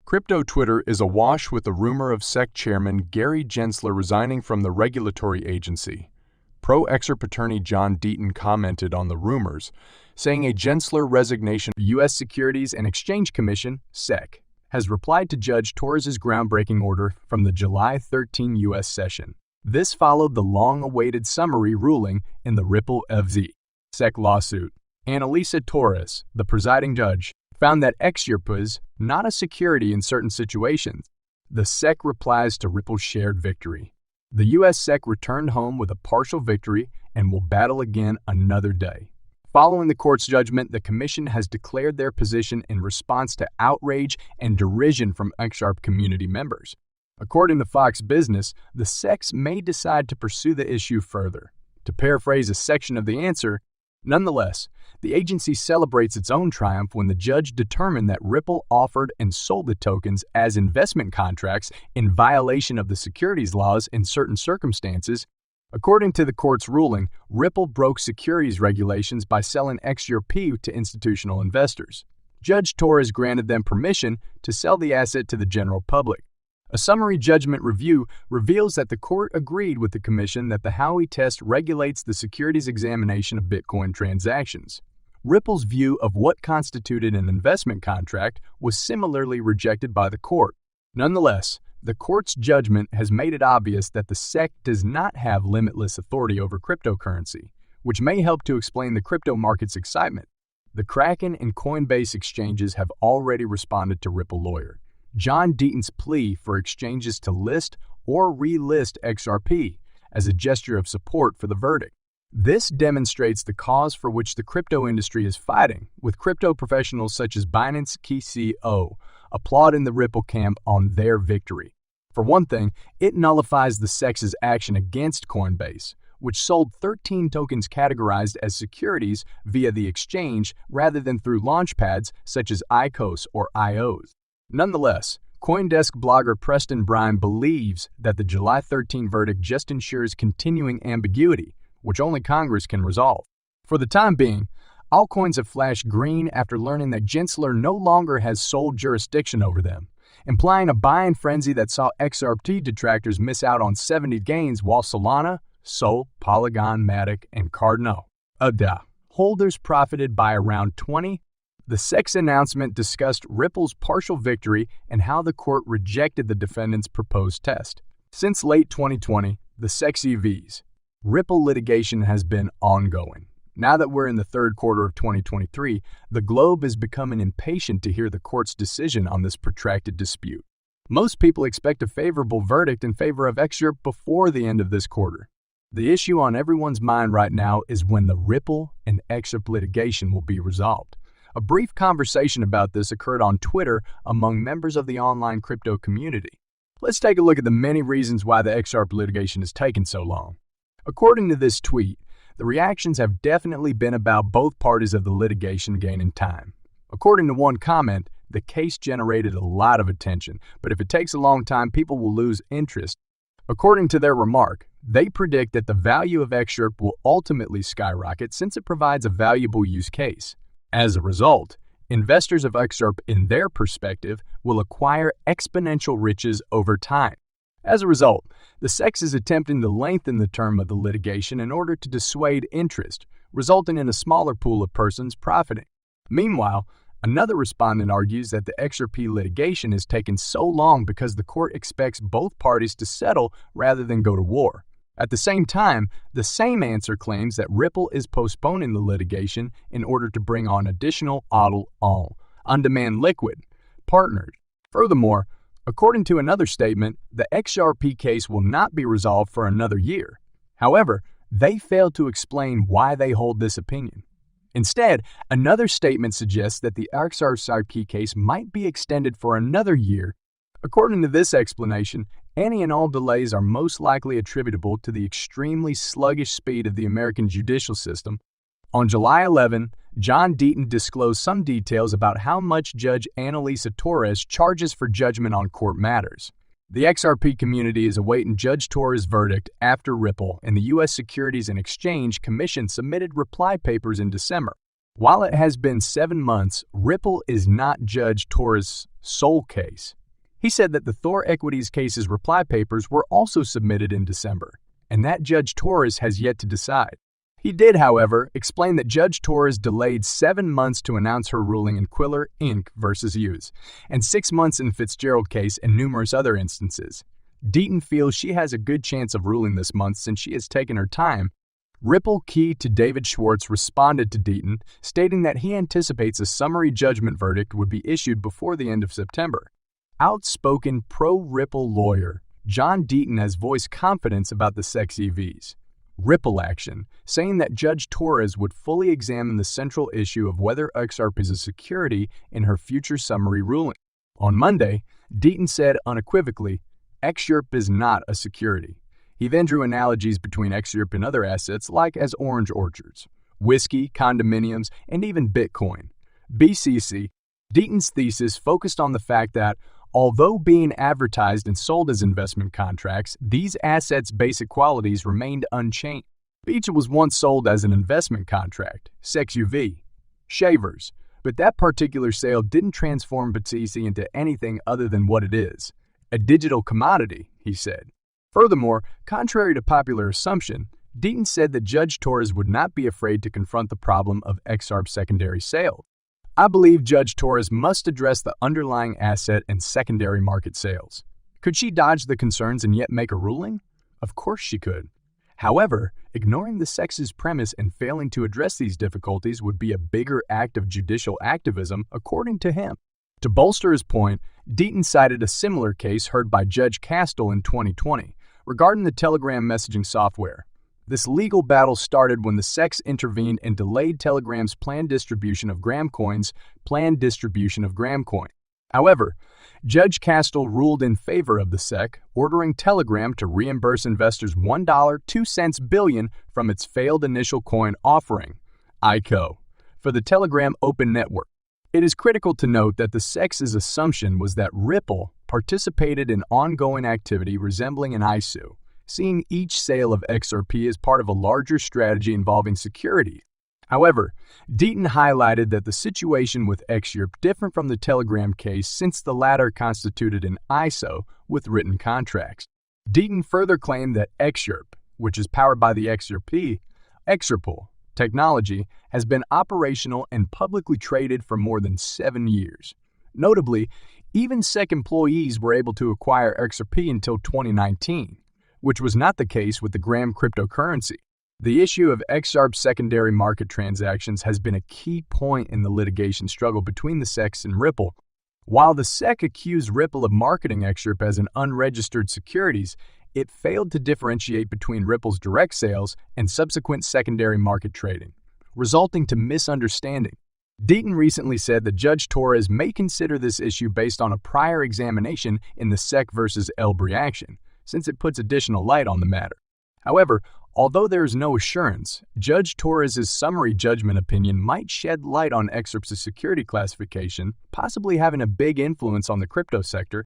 Crypto Twitter is awash with the rumor of SEC Chairman Gary Gensler resigning from the regulatory agency. Pro-XRP attorney John Deaton commented on the rumors, saying a Gensler resignation. The U.S. Securities and Exchange Commission, SEC, has replied to Judge Torres' groundbreaking order from the July 13 U.S. session. This followed the long-awaited summary ruling in the Ripple FZ SEC lawsuit. Annalisa Torres, the presiding judge, found that XRP is not a security in certain situations. The SEC replies to Ripple's shared victory. The U.S. SEC returned home with a partial victory and will battle again another day. Following the court's judgment, the Commission has declared their position in response to outrage and derision from XRP community members. According to Fox Business, the SEC may decide to pursue the issue further. To paraphrase a section of the answer, nonetheless, the agency celebrates its own triumph when the judge determined that Ripple offered and sold the tokens as investment contracts in violation of the securities laws in certain circumstances. According to the court's ruling, Ripple broke securities regulations by selling XRP to institutional investors. Judge Torres granted them permission to sell the asset to the general public. A summary judgment review reveals that the court agreed with the Commission that the Howey test regulates the securities examination of Bitcoin transactions. Ripple's view of what constituted an investment contract was similarly rejected by the court. Nonetheless, the court's judgment has made it obvious that the SEC does not have limitless authority over cryptocurrency, which may help to explain the crypto market's excitement. The Kraken and Coinbase exchanges have already responded to Ripple lawyer John Deaton's plea for exchanges to list or relist XRP as a gesture of support for the verdict. This demonstrates the cause for which the crypto industry is fighting, with crypto professionals such as Binance CEO applauding the Ripple camp on their victory. For one thing, it nullifies the SEC's action against Coinbase, which sold 13 tokens categorized as securities via the exchange rather than through launchpads such as ICOs or IOs. Nonetheless, CoinDesk blogger Preston Bryan believes that the July 13 verdict just ensures continuing ambiguity, which only Congress can resolve. For the time being, altcoins have flashed green after learning that Gensler no longer has sole jurisdiction over them, implying a buying frenzy that saw XRP detractors miss out on 70 gains while Solana, Sol, Polygon, Matic, and Cardano holders profited by around 20. The SEC's announcement discussed Ripple's partial victory and how the court rejected the defendant's proposed test. Since late 2020, the SEC's EVs Ripple litigation has been ongoing. Now that we're in the third quarter of 2023, the globe is becoming impatient to hear the court's decision on this protracted dispute. Most people expect a favorable verdict in favor of XRP before the end of this quarter. The issue on everyone's mind right now is when the Ripple and XRP litigation will be resolved. A brief conversation about this occurred on Twitter among members of the online crypto community. Let's take a look at the many reasons why the XRP litigation has taken so long. According to this tweet, the reactions have definitely been about both parties of the litigation gaining time. According to one comment, the case generated a lot of attention, but if it takes a long time, people will lose interest. According to their remark, they predict that the value of XRP will ultimately skyrocket since it provides a valuable use case. As a result, investors of XRP, in their perspective, will acquire exponential riches over time. As a result, the SEC is attempting to lengthen the term of the litigation in order to dissuade interest, resulting in a smaller pool of persons profiting. Meanwhile, another respondent argues that the XRP litigation is taking so long because the court expects both parties to settle rather than go to war. At the same time, the same answer claims that Ripple is postponing the litigation in order to bring on additional on-demand liquid partners. Furthermore, according to another statement, the XRP case will not be resolved for another year. However, they failed to explain why they hold this opinion. Instead, another statement suggests that the XRP case might be extended for another year. According to this explanation, any and all delays are most likely attributable to the extremely sluggish speed of the American judicial system. On July 11, John Deaton disclosed some details about how much Judge Annalisa Torres charges for judgment on court matters. The XRP community is awaiting Judge Torres' verdict after Ripple and the U.S. Securities and Exchange Commission submitted reply papers in December. While it has been 7 months, Ripple is not Judge Torres' sole case. He said that the Thor Equities case's reply papers were also submitted in December, and that Judge Torres has yet to decide. He did, however, explain that Judge Torres delayed 7 months to announce her ruling in Quiller, Inc. versus Hughes, and 6 months in Fitzgerald case and numerous other instances. Deaton feels she has a good chance of ruling this month since she has taken her time. Ripple key to David Schwartz responded to Deaton, stating that he anticipates a summary judgment verdict would be issued before the end of September. Outspoken pro-Ripple lawyer John Deaton has voiced confidence about the SEC's EVs. Ripple action, saying that Judge Torres would fully examine the central issue of whether XRP is a security in her future summary ruling. On Monday, Deaton said unequivocally, XRP is not a security. He then drew analogies between XRP and other assets like as orange orchards, whiskey, condominiums, and even Bitcoin. BCC, Deaton's thesis focused on the fact that, although being advertised and sold as investment contracts, these assets' basic qualities remained unchanged. Each was once sold as an investment contract, SECUV, shavers, but that particular sale didn't transform BCC into anything other than what it is, a digital commodity, he said. Furthermore, contrary to popular assumption, Deaton said that Judge Torres would not be afraid to confront the problem of XRP secondary sale. I believe Judge Torres must address the underlying asset and secondary market sales. Could she dodge the concerns and yet make a ruling? Of course she could. However, ignoring the SEC's premise and failing to address these difficulties would be a bigger act of judicial activism, according to him. To bolster his point, Deaton cited a similar case heard by Judge Castile in 2020 regarding the Telegram messaging software. This legal battle started when the SEC intervened and delayed Telegram's planned distribution of Gramcoin's planned distribution of Gramcoin. However, Judge Castile ruled in favor of the SEC, ordering Telegram to reimburse investors $1.02 billion from its failed initial coin offering, ICO, for the Telegram Open Network. It is critical to note that the SEC's assumption was that Ripple participated in ongoing activity resembling an ISO, seeing each sale of XRP as part of a larger strategy involving security. However, Deaton highlighted that the situation with XRP different from the Telegram case since the latter constituted an ISO with written contracts. Deaton further claimed that XRP, which is powered by the XRP technology, has been operational and publicly traded for more than 7 years. Notably, even SEC employees were able to acquire XRP until 2019. Which was not the case with the Gram cryptocurrency. The issue of XRP secondary market transactions has been a key point in the litigation struggle between the SEC and Ripple. While the SEC accused Ripple of marketing XRP as an unregistered securities, it failed to differentiate between Ripple's direct sales and subsequent secondary market trading, resulting to misunderstanding. Deaton recently said that Judge Torres may consider this issue based on a prior examination in the SEC versus ELB action, since it puts additional light on the matter. However, although there is no assurance, Judge Torres' summary judgment opinion might shed light on XRP's security classification, possibly having a big influence on the crypto sector